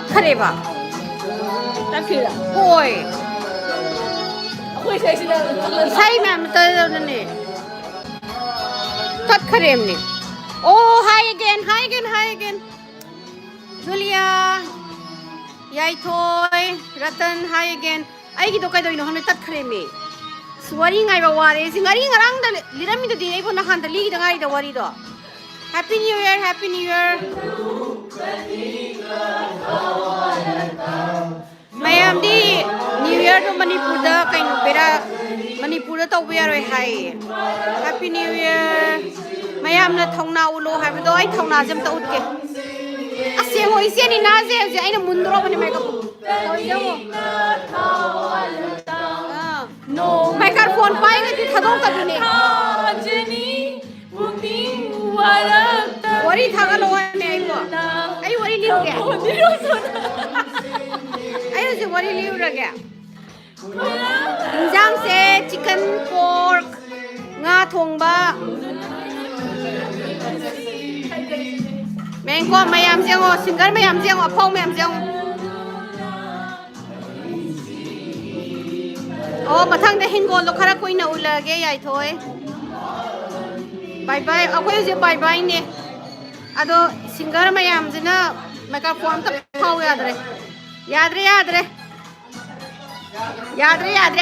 ꯇꯠꯈꯔꯦꯕ ꯇꯠꯈꯤꯔ ꯍꯣꯏ ꯑꯩꯈꯣꯏ ꯏꯁꯩꯁꯤꯗ ꯏꯁꯩ ꯃꯌꯥꯝ ꯇꯧꯗꯅꯦ ꯇꯠꯈꯔꯦꯝꯅꯦ ꯑꯣ ꯍꯥꯏ ꯑꯒꯦꯟ ꯖꯨꯂꯤꯌꯥ ꯌꯥꯏꯊꯣꯏ ꯔꯇꯟ ꯍꯥꯏ ꯑꯒꯦꯟ ꯑꯩꯒꯤꯗꯣ ꯀꯩꯗꯧꯔꯤꯅꯣ ꯈꯪꯗꯦ ꯇꯠꯈꯔꯦꯃꯤ ꯋꯥꯔꯤ ꯉꯥꯏꯕ ꯋꯥꯔꯦ ꯁꯤ ꯉꯥꯔꯤ ꯉꯔꯥꯡꯗ ꯂꯤꯔꯝꯃꯤꯗꯨꯗꯤ ꯑꯩꯕꯨ ꯅꯍꯥꯟꯗ ꯂꯤꯒꯤꯗ ꯉꯥꯏꯔꯤꯗ ꯋꯥꯔꯤꯗꯣ ꯍꯦꯄꯤ ꯅ꯭ꯌꯨ ꯏꯌꯔ ꯃꯌꯥꯝꯗꯤ ꯅ꯭ꯌꯨ ꯏꯌꯔꯗꯣ ꯃꯅꯤꯄꯨꯔꯗ ꯀꯩꯅꯣ ꯕꯦꯔꯥ ꯃꯅꯤꯄꯨꯔꯗ ꯇꯧꯕ ꯌꯥꯔꯣꯏ ꯍꯥꯏꯌꯦ ꯍꯦꯄꯤ ꯅ꯭ꯌꯨ ꯏꯌꯔ ꯃꯌꯥꯝꯅ ꯊꯧꯅꯥ ꯎꯠꯂꯣ ꯍꯥꯏꯕꯗꯣ ꯑꯩ ꯊꯧꯅꯥꯁꯦ ꯑꯝꯇ ꯎꯠꯀꯦ ꯑꯁ ꯌꯦꯡꯉꯣ ꯏꯆꯦꯅꯤ ꯅꯥꯁꯦ ꯍꯧꯖꯤꯛ ꯑꯩꯅ ꯃꯨꯟꯗꯣꯔꯕꯅꯦ ꯃꯥꯏꯀ꯭ꯔꯣꯐꯣꯟ ꯄꯥꯏꯒꯗꯤ ꯊꯥꯗꯣꯛꯇꯕꯤꯅꯦ ꯋꯥꯔꯤ ꯊꯥꯒꯠꯂꯛꯑꯣꯅꯦ ꯑꯩ ꯋꯥꯔꯤ ꯂꯤꯔꯨꯒꯦ ꯑꯩ ꯍꯧꯖꯤꯛ ꯋꯥꯔꯤ ꯂꯤꯔꯨꯔꯒꯦ ꯏꯟꯖꯥꯡꯁꯦ ꯆꯤꯀꯟ ꯄꯣꯔꯛ ꯉꯥ ꯊꯣꯡꯕ ꯃꯦꯡꯀꯣ ꯃꯌꯥꯝꯁꯦ ꯌꯦꯡꯉꯣ ꯁꯤꯡꯒꯔ ꯃꯌꯥꯝꯁꯦ ꯌꯦꯡꯉꯣ ꯑꯐꯥꯎ ꯃꯌꯥꯝꯁꯦ ꯌꯦꯡꯉꯣ ꯑꯣ ꯃꯊꯪꯗ ꯍꯤꯡꯒꯣꯜꯗꯣ ꯈꯔ ꯀꯨꯏꯅ ꯎꯜꯂꯛꯑꯒꯦ ꯌꯥꯏꯊꯣꯏ ꯕꯥꯏ ꯕꯥꯏ ꯑꯩꯈꯣꯏ ꯍꯧꯖꯤꯛ ꯕꯥꯏ ꯕꯥꯏꯅꯦ ꯑꯗꯣ ꯁꯤꯡꯒꯔ ꯃꯌꯥꯝꯁꯤꯅ ꯃꯥꯏꯀ꯭ꯔꯣꯐꯣꯟ ꯑꯝꯇ ꯐꯥꯎ ꯌꯥꯗ꯭ꯔꯦ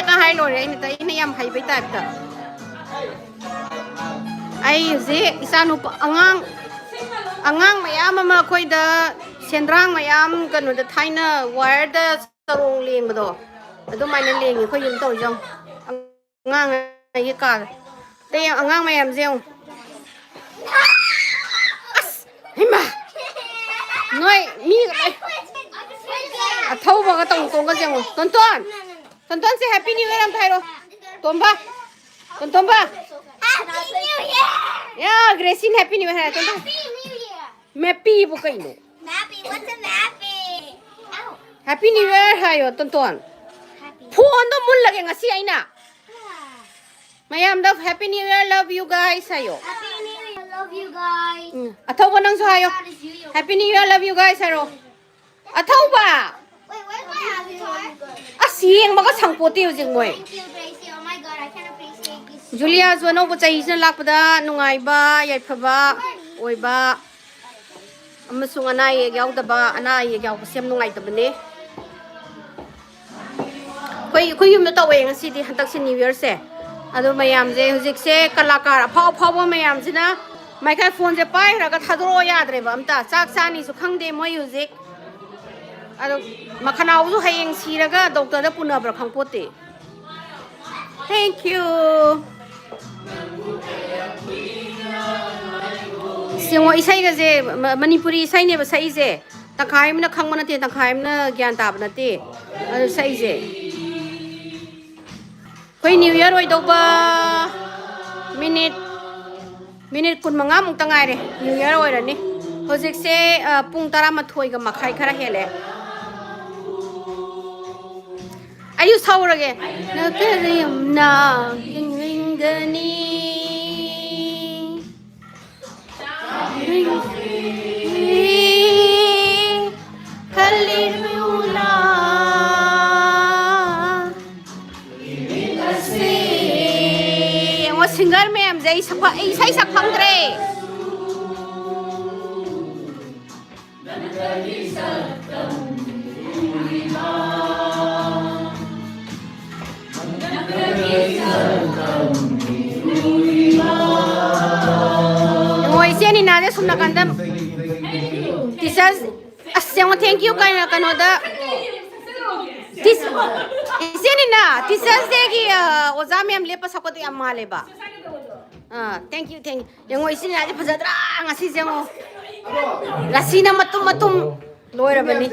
ꯀ ꯍꯥꯏ ꯂꯣꯏꯔꯦ ꯑꯩꯅ ꯌꯥꯝ ꯍꯩꯕꯩ ꯇꯥꯏꯞꯇ ꯑꯩ ꯍꯧꯖꯤꯛ ꯏꯆꯥꯅꯨꯄꯥ ꯑꯉꯥꯡ ꯃꯌꯥꯝ ꯑꯃ ꯑꯩꯈꯣꯏꯗ ꯁꯦꯟꯗ꯭ꯔꯥꯡ ꯃꯌꯥꯝ ꯀꯩꯅꯣꯗ ꯊꯥꯏꯅ ꯋꯥꯌꯔꯗ ꯆꯔꯣꯡ ꯂꯦꯡꯕꯗꯣ ꯑꯗꯨꯃꯥꯏꯅ ꯂꯦꯡꯉꯦ ꯑꯩꯈꯣꯏ ꯌꯨꯝ ꯇꯧꯔꯤꯁꯦ ꯌꯦꯡꯉꯣ ꯑꯉꯥꯡ ꯑꯩꯒꯤ ꯀꯥꯗ ꯑꯇꯩ ꯑꯉꯥꯡ ꯃꯌꯥꯝꯁꯦ ꯌꯦꯡꯉꯣ ꯑꯁ ꯍꯩꯃꯥ ꯅꯣꯏ ꯃꯤꯒ ꯂꯣꯏ ꯑꯊꯧꯕꯒ ꯇꯣꯡꯒꯁꯦ ꯌꯦꯡꯉꯣ ꯇꯣꯟꯇꯣꯟꯁꯦ ꯍꯦꯄꯤ ꯅ꯭ꯌꯨ ꯏꯌꯔ ꯑꯝꯇ ꯍꯥꯏꯔꯣ ꯇꯣꯝꯕ ꯌꯥ ꯒ꯭ꯔꯦꯁꯤꯟ ꯍꯦꯄꯤ ꯅ꯭ꯌꯨ ꯏꯌꯔ ꯍꯥꯏꯔꯣ ꯃꯦꯄꯤꯕꯨ ꯀꯩꯅꯣ ꯍꯦꯄꯤ ꯅ꯭ꯌꯨ ꯏꯌꯔ ꯍꯥꯏꯌꯣ ꯇꯣꯟꯇꯣꯟ ꯐꯣꯟꯗꯣ ꯃꯨꯜꯂꯒꯦ ꯉꯁꯤ ꯑꯩꯅ ꯃꯌꯥꯝꯗ happy new year love you guys ꯍꯥꯏꯌꯣ ꯑꯊꯧꯕ ꯅꯪꯁꯨ ꯍꯥꯏꯌꯣ happy new year love you guys ꯍꯥꯏꯔꯣ ꯑꯊꯧꯕ ꯑꯁ ꯌꯦꯡꯕꯒ ꯁꯪꯄꯣꯠꯇꯦ ꯍꯧꯖꯤꯛ ꯃꯣꯏ ꯖꯨꯂꯤꯌꯥꯁꯨ ꯑꯅꯧꯕ ꯆꯍꯤꯁꯤꯅ ꯂꯥꯛꯄꯗ ꯅꯨꯡꯉꯥꯏꯕ ꯌꯥꯏꯐꯕ ꯑꯣꯏꯕ ꯑꯃꯁꯨꯡ ꯑꯅꯥ ꯑꯌꯦꯛ ꯌꯥꯎꯗꯕ ꯑꯅꯥ ꯑꯌꯦꯛ ꯌꯥꯎꯕꯁꯦ ꯌꯥꯝ ꯅꯨꯡꯉꯥꯏꯇꯕꯅꯦ ꯑꯩꯈꯣꯏ ꯌꯨꯝꯗ ꯇꯧꯋꯦ ꯉꯁꯤꯗꯤ ꯍꯟꯗꯛꯁꯦ ꯅ꯭ꯌꯨ ꯏꯌꯔꯁꯦ ꯑꯗꯣ ꯃꯌꯥꯝꯁꯦ ꯍꯧꯖꯤꯛꯁꯦ ꯀꯂꯥꯀꯥꯔ ꯑꯐꯥꯎꯕ ꯃꯌꯥꯝꯁꯤꯅ ꯃꯥꯏꯀ꯭ꯔꯣꯐꯣꯟꯁꯦ ꯄꯥꯏꯈ꯭ꯔꯒ ꯊꯥꯗꯣꯔꯛꯑꯣ ꯌꯥꯗ꯭ꯔꯦꯕ ꯑꯝꯇ ꯆꯥꯛ ꯆꯥꯅꯤꯁꯨ ꯈꯪꯗꯦ ꯃꯣꯏ ꯍꯧꯖꯤꯛ ꯑꯗꯣ ꯃꯈꯅꯥꯎꯁꯨ ꯍꯌꯦꯡ ꯁꯤꯔꯒ ꯗꯣꯛꯇꯔꯗ ꯄꯨꯅꯕ꯭ꯔꯥ ꯈꯪꯄꯣꯠꯇꯦ ꯊꯦꯡꯛ ꯌꯨ ꯌꯦꯡꯉꯣ ꯏꯁꯩꯒꯁꯦ ꯃꯅꯤꯄꯨꯔꯤ ꯏꯁꯩꯅꯦꯕ ꯁꯛꯏꯁꯦ ꯇꯪꯈꯥꯏ ꯑꯃꯅ ꯈꯪꯕ ꯅꯠꯇꯦ ꯇꯪꯈꯥꯏ ꯑꯃꯅ ꯒ꯭ꯌꯥꯟ ꯇꯥꯕ ꯅꯠꯇꯦ ꯑꯗꯨ ꯁꯛꯏꯁꯦ ꯑꯩꯈꯣꯏ ꯅ꯭ꯌꯨ ꯏꯌꯔ ꯑꯣꯏꯗꯧꯕ ꯃꯤꯅꯤꯠ 15ꯃꯨꯛꯇ ꯉꯥꯏꯔꯦ ꯅ꯭ꯌꯨ ꯏꯌꯔ ꯑꯣꯏꯔꯅꯤ ꯍꯧꯖꯤꯛꯁꯦ ꯄꯨꯡ 11:30 ꯈꯔ ꯍꯦꯜꯂꯦ ꯑꯩꯁꯨ ꯁꯧꯔꯒꯦ ꯅꯀꯔꯌꯝꯅ ꯍꯤꯡꯒꯅꯤ ꯈꯜꯂꯤꯕꯨꯅ ꯌꯦꯡꯉꯣ ꯁꯤꯡꯒꯔ ꯃꯌꯥꯝꯁꯦ ꯑꯩ ꯏꯁꯩ ꯁꯛ ꯐꯪꯗ꯭ꯔꯦ 이제는 나한테 손 나간다. 티셔츠, 아싸, 땡큐 그노다. 이제는 나 티셔츠 대기 오자면 레파 사고도 안 말해봐. 땡큐. 영어 이제는 아주 부자더라. 아시 영어. 라시나 마툼 로이라버니.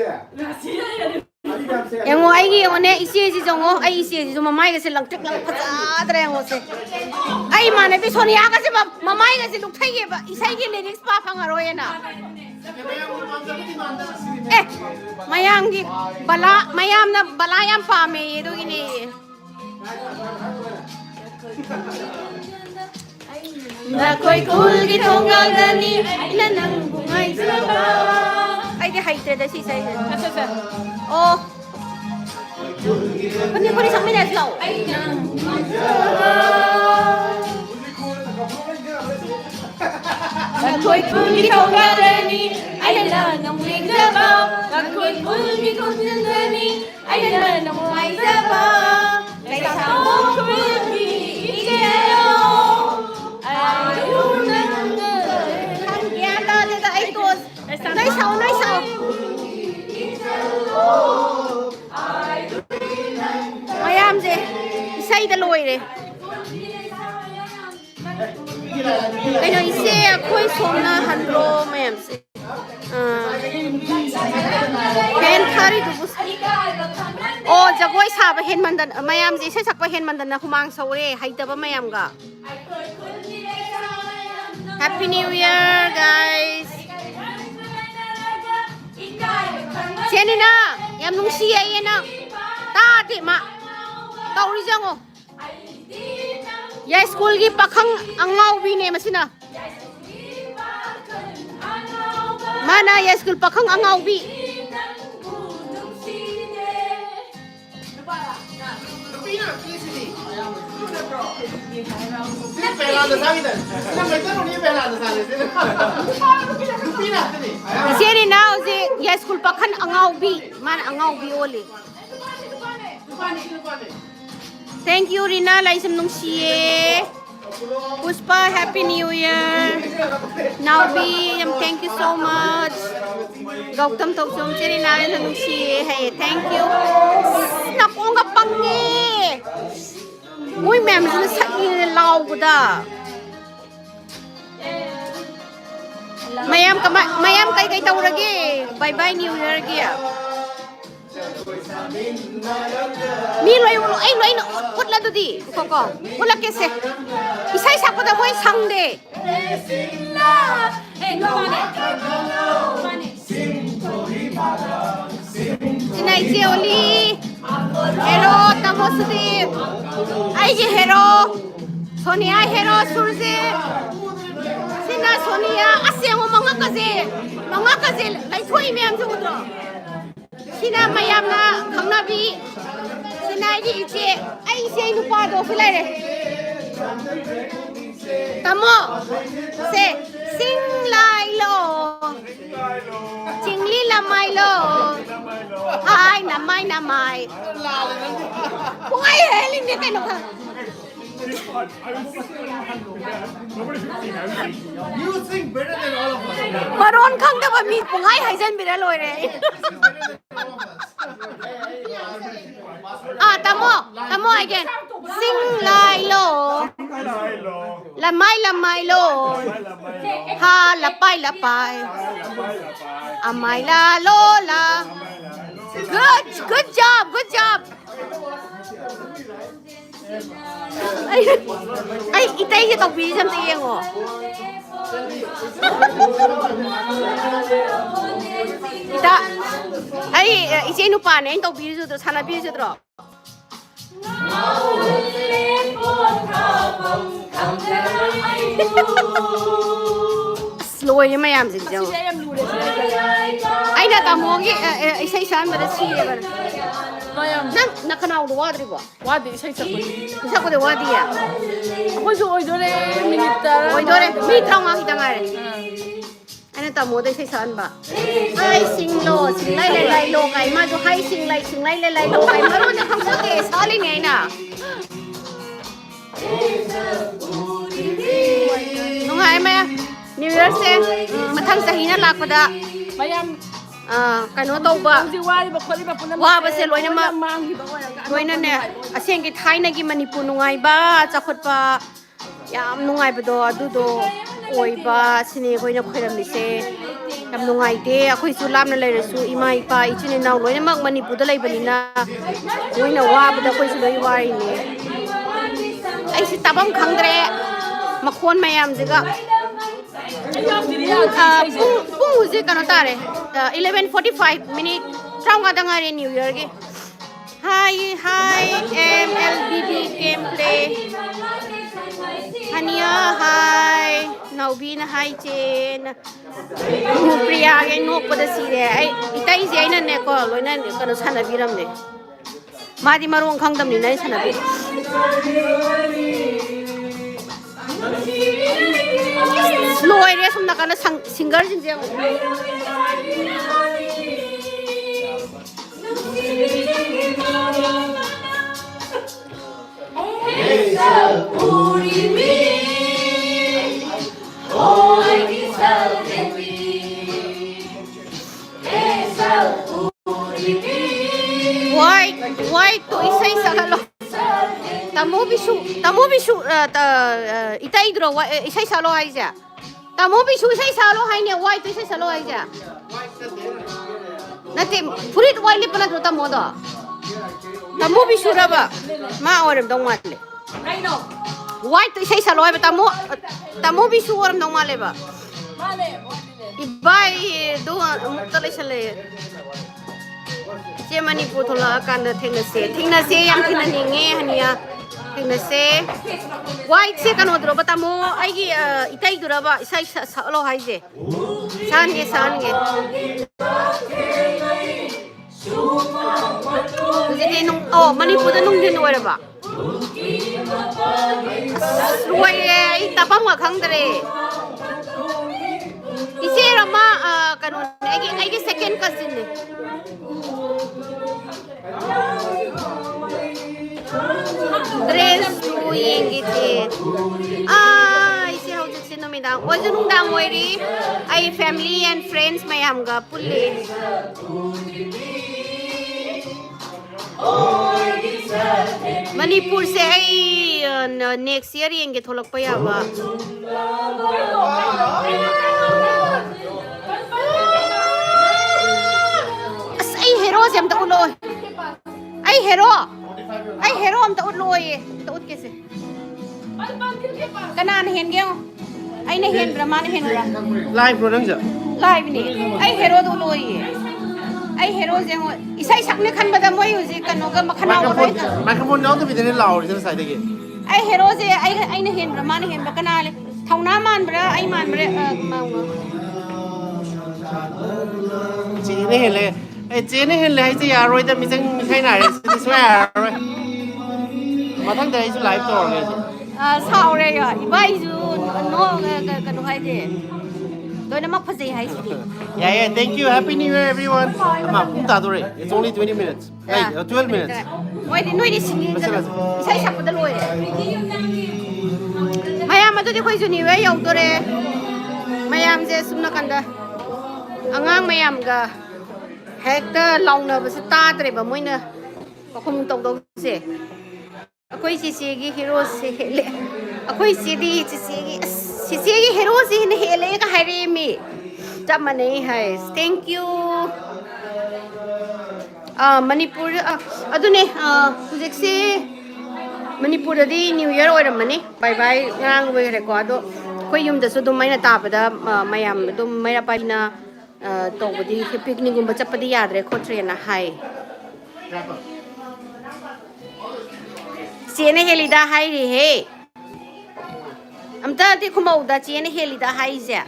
영어 아이기 오네 이시에지 정어 아이 이시에지 좀 마마이가세 랑틱 파자더라 영어세. 아이 마네 비 손이 아가세 마마이가세 룩타이게 봐 이사이게 리릭스 봐 방아로에나. 마양기 마얌나 발라얌 파메 예도기니. 나 거의 굴기 동강다니 나는 붕아이 들어가. ꯑꯩꯗꯤ ꯍꯩꯇ꯭ꯔꯦꯗ ꯁꯤ ꯏꯁꯩꯁꯦ ꯁꯦ ꯑꯣ ꯈꯨꯅꯤ ꯁꯛꯃꯤꯟꯅꯁꯤ ꯂꯥꯛꯑꯣ ꯂꯟꯊꯣꯏ ꯈꯨꯜꯒꯤ ꯊꯧꯒꯜꯂꯅꯤ ꯑꯩꯅ ꯅꯨꯡꯉꯥꯏꯖꯕ ꯂꯟꯊꯣꯏ ꯈꯨꯜꯒꯤ ꯈꯣꯟꯖꯦꯜꯗꯅꯤ ꯑꯩꯅ ꯅꯨꯡꯉꯥꯏꯖꯕ ꯂꯩꯁꯥꯡꯊꯣꯡ ꯈꯨꯜꯒꯤ ꯏꯆꯦꯔꯣ ꯑꯩꯕꯨ ꯅꯪꯅ ꯒ꯭ꯌꯥꯟ ꯇꯥꯗꯦꯗ ꯑꯩ ꯇꯣꯟ ꯅꯣꯏ ꯁꯥꯎ ꯃꯌꯥꯝꯁꯦ ꯏꯁꯩꯗ ꯂꯣꯏꯔꯦ ꯀꯩꯅꯣ ꯏꯆꯦ ꯑꯩꯈꯣꯏ ꯁꯣꯝꯅ ꯍꯟꯕ꯭ꯔꯣ ꯃꯌꯥꯝꯁꯦ ꯐꯦꯟ ꯊꯥꯔꯤꯗꯨꯕꯨ ꯑꯣ ꯖꯒꯣꯏ ꯁꯥꯕ ꯍꯦꯟꯃꯟꯗꯅ ꯃꯌꯥꯝꯁꯦ ꯏꯁꯩ ꯁꯛꯄ ꯍꯦꯟꯃꯟꯗꯅ ꯍꯨꯃꯥꯡ ꯁꯧꯔꯦ ꯍꯩꯇꯕ ꯃꯌꯥꯝꯒ Happy New Year guys ꯆꯦꯅꯤꯅ ꯌꯥꯝ ꯅꯨꯡꯁꯤꯌꯦ ꯅꯪ ꯇꯥꯗꯦ ꯃꯥ ꯇꯧꯔꯤ ꯆꯪꯉꯣ ꯌꯥꯏ ꯁ꯭ꯀꯨꯜꯒꯤ ꯄꯥꯈꯪ ꯑꯉꯥꯎꯕꯤꯅꯦ ꯃꯁꯤꯅ mana ya school pakhang angaubi Sini now si ya school pakhang angaubi mana angaubi oli Thank you Rina laisam nungsiye Puspa, Happy New Year. Naubi, thank you so much. Gautam Toksum, Chiri Nari Nungsi, hey, thank you. Naku nga pangi. Uy, ma'am, sa ilaw ko da. Mayam kay tawragi. Bye-bye New Year kaya. Mi loy na utla do di koko wala kese isay sa ko da boy sangde sinay si oli hero tamosdi ay je hero sonia hero surse sina sonia asemo mga kaze lai thoi me am judro Sina mayam na khangnabi sina ji iche ai sei nupa do filare tamo se sing lai lo chingli la mai lo hai na mai pungai helin de keno ka You sing better than all of us. Baron khang da ba mi pungai haijan bira loi re tamo again sing lai lo la mai lo ha la pai amai la lo la good job ay itay si tawbi sam tiyeng oh ita ay ise nu pa ne tawbi su to sana bi su tro slow ye mayam jing jang ay na tamogi isay san ba si ba nang nakanao do wadri ba 와디 샤이샤고 isa ko de wadi ya 아무도 오이도래 미니타 오이도래 mi trauma kita ngare ana tamo de isay san ba ay sing lai lo kai ma jo hai sing lai lo kai maro na khang sa ke sali ne na nungai ma New Year se mathang sahi na lakpada 마얌 kano tawba ꯍꯧꯖꯤꯛ ꯋꯥꯔꯤꯕ ꯈꯣꯠꯂꯤꯕ ꯄꯨꯝꯅꯃꯛ ꯋꯥꯕꯁꯦ ꯂꯣꯏꯅꯃꯛ ꯃꯥꯡꯈꯤꯕ ꯑꯣꯏꯔꯒ ꯂꯣꯏꯅꯅꯦ ꯑꯁꯦꯡꯒꯤ ꯊꯥꯏꯅꯒꯤ ꯃꯅꯤꯄꯨꯔ ꯅꯨꯡꯉꯥꯏꯕ ꯆꯥꯎꯈꯠꯄ ꯌꯥꯝ ꯅꯨꯡꯉꯥꯏꯕꯗꯣ ꯑꯗꯨꯗꯣ ꯑꯣꯏꯕ ꯁꯤꯅꯦ ꯑꯩꯈꯣꯏꯅ ꯈꯣꯏꯔꯝꯃꯤꯁꯦ ꯌꯥꯝ ꯅꯨꯡꯉꯥꯏꯇꯦ ꯑꯩꯈꯣꯏꯁꯨ ꯂꯥꯞꯅ ꯂꯩꯔꯁꯨ ꯏꯃꯥ ꯏꯄꯥ ꯏꯆꯤꯟ ꯏꯅꯥꯎ ꯂꯣꯏꯅꯃꯛ ꯃꯅꯤꯄꯨꯔꯗ ꯂꯩꯕꯅꯤ나 ꯃꯣꯏꯅ ꯋꯥꯕꯗ ꯑꯩꯈꯣꯏꯁꯨ ꯂꯣꯏ ꯋꯥꯔꯤꯅꯦ ꯑꯩꯁꯤ ꯇꯥꯐꯝ ꯈꯪꯗ꯭ꯔꯦ ꯃꯈꯣꯟ ꯃꯌꯥꯝꯁꯤꯒ pung hujik kano tare 11:45 minute trauma da ngare New Year gi hi MLBB gameplay Hania hi Naubina hai chen Priya ge nok pada sire ai itai je aina ne ko loina kana sana biram ne madi marong khangdam ni nai sana bi loi re sum na kana singer jing je why to isai sagalo tamu bisu itai dro isai salo hai ja tamu bisu isai salo hai ne why to isai salo hai ja nate furit why le pana dro tamu da tamu bisu raba ma oram dong mat le I know. why to isai salo hai tamu bisu oram dong ma le ba Male. ibai do mukta le chale che mani pu thola kan thengna se yam thina ni nge hania thengna se why se kan odro batamo ai gi itai dura ba isai sa lo hai je san ge je nung oh mani pu da nung din oi ba ruai ai tapam ga khang dare ise rama kanu ai gi second cousin ne dress doing ite ise how to sin mi dang oi junung dang oi ri ai family and friends mayam ga pulle Manipur se ai next year yenge tholak pa ya ba ai hero jam ta ulo ai hero am ta ulo ye ta ut ke se kanan hen ge ai ne hen brahman hen ra Live bro nang ja. live ni ai hero do ulo ye ai hero je isai sakne khan bada moi uji kano ga makhana wa rai ka Microphone nang to bidene law ri sai de ge. ai hero je ai ne hen brahman hen ba kana le thauna man bra ai man bra maunga Chi ne hele. Ai che ne hele ai che ya roi da mi jang khai na re si swa roi. Ma thang dai su live to ge. sao re ya ibai ju no kano hai je doi na mak phasai hai si Yeah, thank you. Happy New Year everyone. Ma pung ta do re. It's only 20 minutes. Hey, 12 minutes. noi di singi isai sak da loi mayam adu di khoi ju ni we yau do re mayam je sumna kanda angang mayam ga hekta launa ba ta tre ba moina ba khom tong dong se akoi si gi hero se hele akoi si gi hero si ne hele ka hari mi jamane hai thank you Manipur adune hujik se Manipur di New Year oiram mani bye bye ngang we record do koi yum da su dum maina ta pada mayam dum maira paina to bodi picnic gum ba chapadi yadre khotre na hai chene helida hai ri he amta ti khumau da chene helida hai ja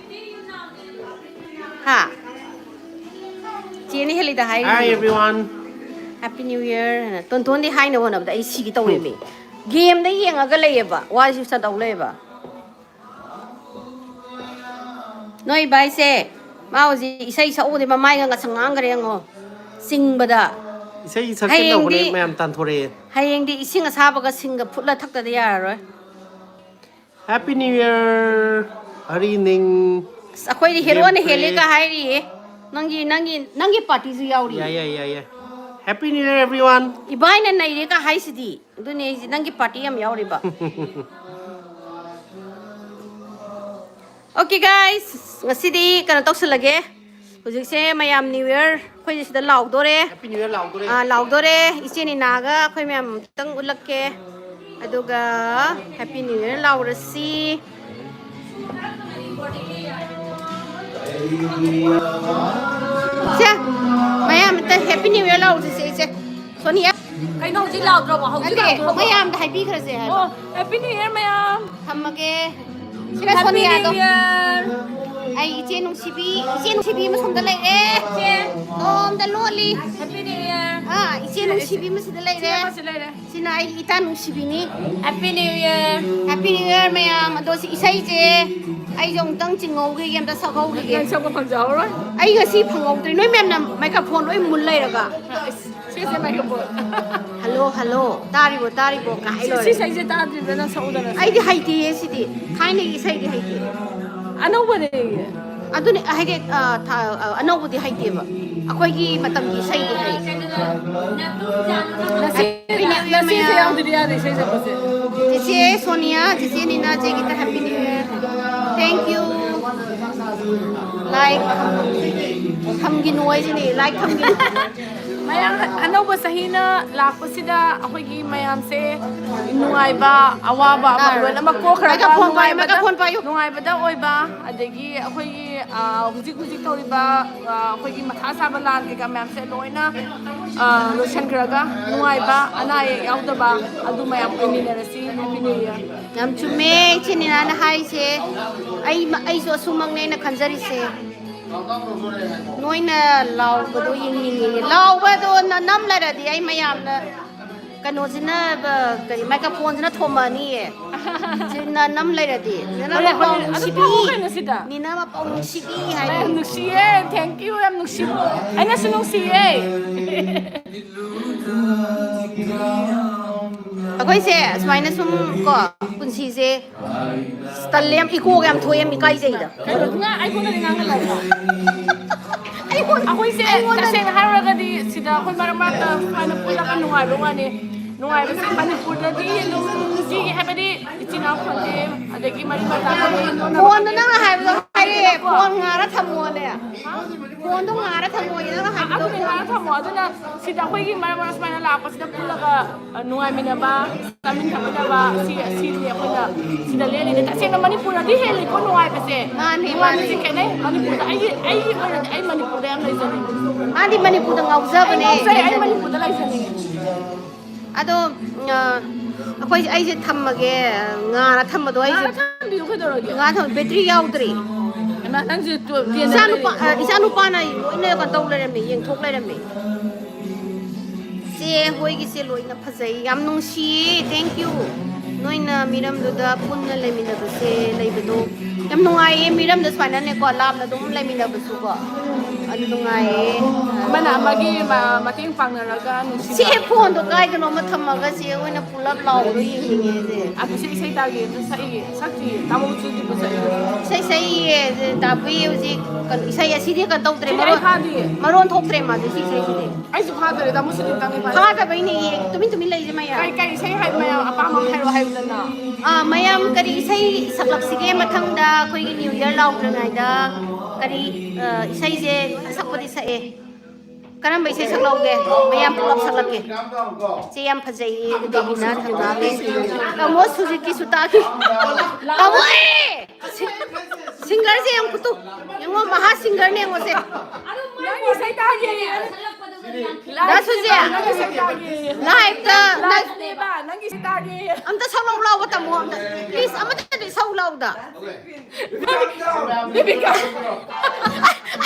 ha chene helida hai Hi everyone. Happy New Year ton di hai na wona da ai sigi tawre me game da yenga ga leyeba wa ji sa daw leyeba noi bai se mau ji isai sa o de ma mai nga sangang ga rengo singbada Isai sakit daw ne mayam tan thore. hayeng di ising asaba ga singa phutla thakta da yar roi Happy New Year. Hari ning. akhoi di hero ne hele ka hai ri nangi party ju yaw ri Yeah. Happy New Year everyone. ibai na nai re ka hai sidi du ne nangi party am yaw ri ba Okay guys ngasidi kana toksalage hujik se mayam New Year khoi sida law do re Happy New Year law do re. law do re icheni naga khoi mayam tang ulakke aduga Happy New Year law rasi se mayam ta Happy New Year law se Sonia Cái nông chỉ lào rồi mà không chỉ lào rồi. mayam da hai bi khra se Oh, Happy New Year mày. thamage Sila Happy Sonia New to. Year! Ay, iche nung sibi masong dalay eh. Nom daloli. Happy New Year! Iche nung sibi mas dalay Sino eh. ba sila rin? Sina ay ita nung sibi ni. Happy New Year! Happy New Year mayam. Ado si isay je. Ay yung tang chingong gi yam da sakau gi. ยังชอบกับคนเจ้าร้อย Ay nga si phangong tri noi mem na microphone noi mun lai raga. ชื่อเสียงไมโครโฟน Hello. Tari bo kai lo. ชื่อใช้เจตาดีเป็นนักสู้กัน Ay di haiti si di. Thai ni isay di haiti. อันนั้นวันนี้ Aduni haide anau di haiti ba. Akoi gi matam gi isay di hai. นาซีนาซีเสียงดีดีอะไรใช่ไหมครับ Cici Sonia, Cici Nina, Cici kita Happy New Year. Thank you. Like thamgin wai jini, like thamgin. มายามอันนั้นภาษาฮีน่ะหลักภาษาอาคุยกี่มายามเซ่นุ่งไงบ้าอาวาบ้ามาด้วยแล้วมาโก้คราบนุ่งไงบ้านุ่งไงบ้าได้โอ้ยบ้าอันเด็กกี่อาคุยกี่กุจิเกาหลีบ้าอาคุยกี่มาท้าซาบลานกี่กับมายามเซ่ลอยนะโลชั่นกระกะนุ่งไงบ้าอันนั้นยาวตัวบ้าอันดูมายามเป็นนี่นะสิแฮปปี้นิวเยียร์ Nam chume chini na hai se. Ai so sumang nei na khanjari se. Noi na law ba do ying ni. Law ba do na nam la ra di ai mayam na. Kano jina ba kai microphone jina thoma ni e. Jina nam la ra di. Na ma pong sibi. Ni na ma pong sibi hai. แอมนุกชีเย่ thank you แอมนุกชีไอ้นั่นสนุกชีเย่ Akoi se smaina sum ko punsi se stalem iko gam thoyem ikai je da. ง่ายไอ้คนนั้นงานอะไรไอ้คนอาคุยเซ่แต่เซ่ให้เราก็ดีสิดาคนมามาแต่ไปนับพูดแล้วกันนุ่งไงบ้างวันนี้นุ่งไงเป็นสิ่งปันพูดแล้วดีนุ่งจีให้ไปดีจีน่าคนเดียวเด็กกี่มันมาตามคน Phone na nang hai ba hai re phone nga ra thamo le. Phone to nga ra thamo ina na hai อาคุยงานทำหมอตัวนั้นสิดาคุยกี่มันมาสมัยนั้นหลับสิดาพูดแล้วก็นุ่งไงมีนะบ้าตามินทำไม่ได้บ้าสิเนี่ยคนละสิดาเลี้ยงนี่แต่เซ่ก็มันพูดแล้วที่เห็นเลยก็นุ่งไงไปเซ่มันสิแค่ไหนมันพูดไอ้มันพูดได้ยังไงสิ Andi Manipur da ngauza ba ne. ใช่ไอ้มันพูดอะไรสิ Ado akoi ai je thammage nga ra thammado ai je 비 그러게 nga tham battery yaudri. 나 당시 또 비엔 Isanu pa na loina kan tau le me yeng thok le me. Se hoi gi se loina phajai yam nung si thank you. Noina miram du da punna le mina ba se lai ba do. Yam nungai miram da swana ne ko lam na dum le mina ba su ko. Adu nungai. mana magi mating pangnaraga nusi Se phone do kai ga no ma thammaga se oina pulap law do yeng ni je. aku sei tagi sai sakti tamu chu ti pasai Sai da bui uji kan sai asi dia kan tau tre ai phadi maron thok tre ma de si sai de. ai su phadare tamu su tangi phadi Ha da bai ni tumin lai je ma ya. kai sei hai maya apa ma hai na Mayam kari isai saklak sige mathang da khoi gi new year law ngai da kari isai je sakpadi sa e karam bai sai saklaw ge mayam pulap saklak ge che yam phajai de gi na thanga ge kamo suzuki suta ki kamo singer je yam kutu yango maha singer ne ngo se nangi sei tagi da su je live da nangi ba nangi sei tagi am ta saklaw law ta mo am please am ta de saklaw da baby ka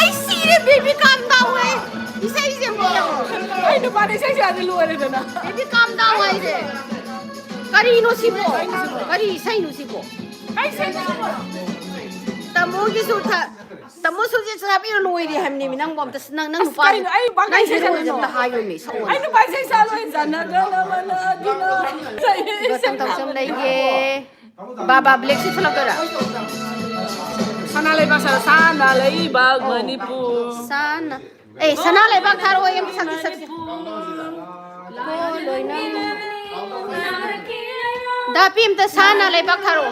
I see the baby calm down eh. You say it's mo. ai no pa sei sai adu luare na Baby calm down eh de. Kari no sibo. Kari sai no sibo. ai sei Tamo gi su tha. Tamo su je sa bi lo ri ham ni nang bom ta nang pa. ai ba kai sei sa ta ha yo mi so. ai no pa sei sa lo in sana na mana dina Sam tam sam lai ge. Baba black si thalak ra. sana lay ba sana lay bag manipur Sana. Eh sana lai bak tharo em sak sak. Ko loi na. Da pim ta sana lai bak tharo.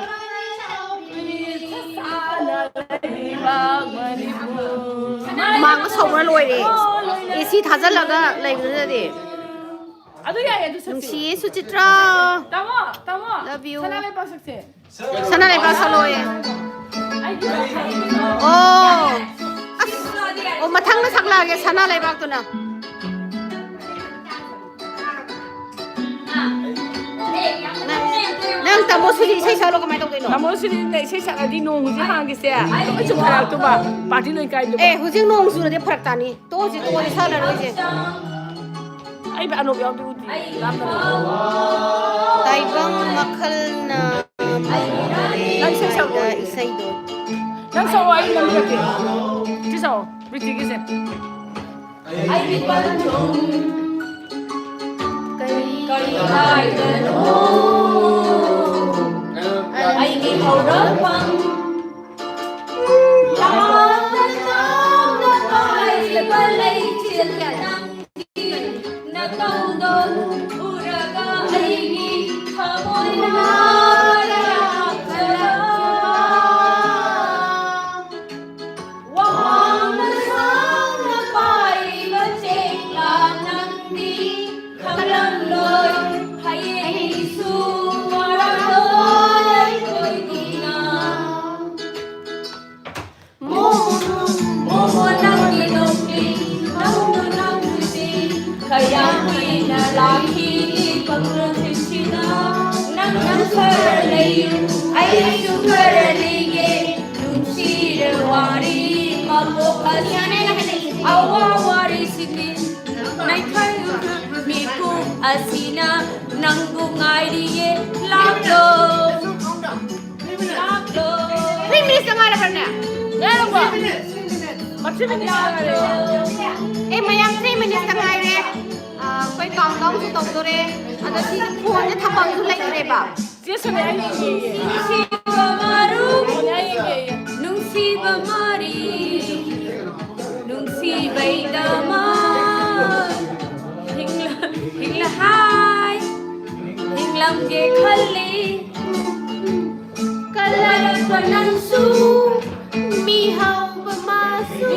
Mang ko sawra loi re. AC thajalaga lai bra de. adu ya ya du sa Nungsi Suchitra. tamo Love you. sana lay ba sakse Sana lai bak saloy. ai Oh. Oh mathang na sakla ge sana lai bak to na. Na Nang tamo sili isay salo kamay tong dino. Tamo sili na isay sa adi nong huji hang gise. Ay chung harak to ba. Party loy kai do. Eh hujing nong su na de pharak tani. To ji to ni sala roi je. Ai ba ano yaw di uti. Taibang makhal na Nang isay sa da isay do. Nang sa ai nam ke. Ji sa Briti gise. Ai bi pa chung. Kai Ai da no. Ai bi hau ra pang. La na na ai ba lai chil nang na kau don uraga ai gi thamoi na ra chara wang na sang na pai ba cheng la nang di khalang loi hai su mara loi koi di na mo nang gi no ki nang si kaya na lahi pagro sina nang kharlei ai su kharlige lunchi wari mapokasiane awa wari siki nai khai mi ku asina nang bungai rie laklo 3 minutes ka ngara karna. Ano ba? Maximum na Eh mayam 3 minutes ka ngai re. Koi countdown su tong do re. Ada si phone ne thapang su lai re ba. Siyasa na ay ye. Si bamaru Ay ye. nung si bamari nung si baidama hingla hai hinglam ge khali kalal panan su mi hau bamasu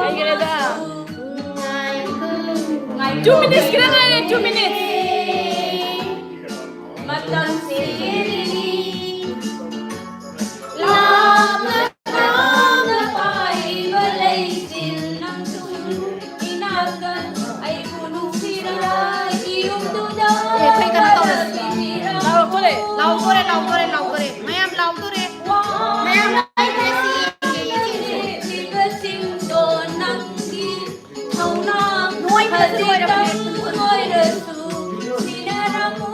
Ay greda. ngai 2 minutes greda na 2 minutes. matang siri lam na pai balai sin nang tu inagan ai punung sira ium tu da kai kana to Lao ko le. lau kore mayam lau kore mayam lai presi ke sing do nang ki thau na noi ha ji noi re su sinaramu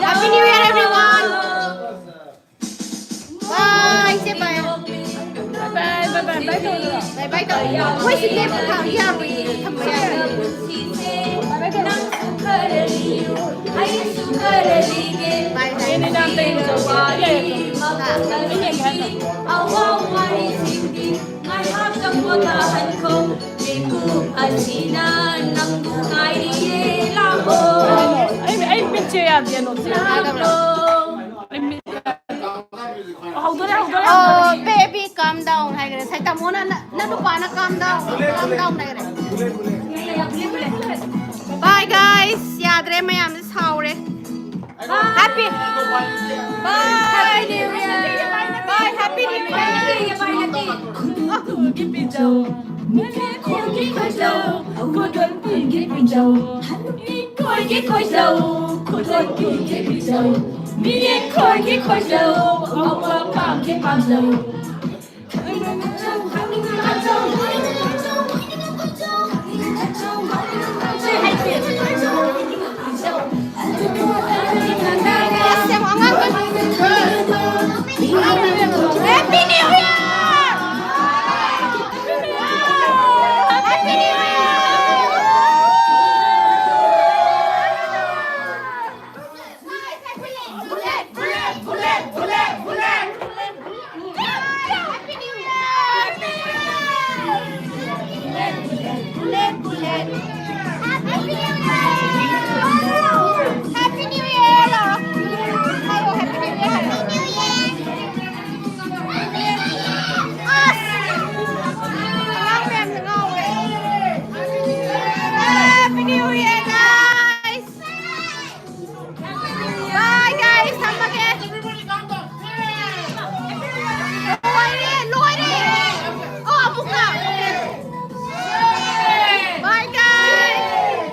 Happy New Year everyone bye say bye Bye bye bye bye to. bye bye to wai si ke ka ya ri tham ya bye Ini na tayo sa ya ya. Ini kan. Ay pinche ya dia no. How do I? Oh baby calm down hai gare sai ta mona na du pa na calm down hai gare bye guys yaad re mayam saure happy bye new year bye happy new year Give me Joe. Happy New Year! Happy New Year! Bye guys!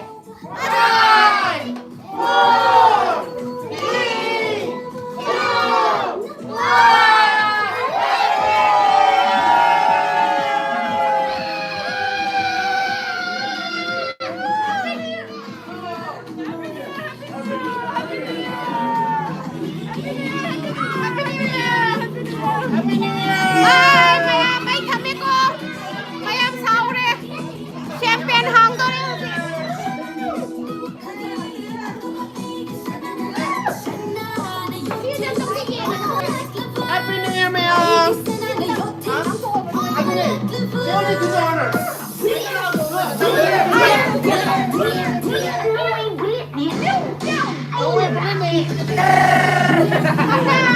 Hãy subscribe cho kênh Ghiền Mì Gõ để không bỏ lỡ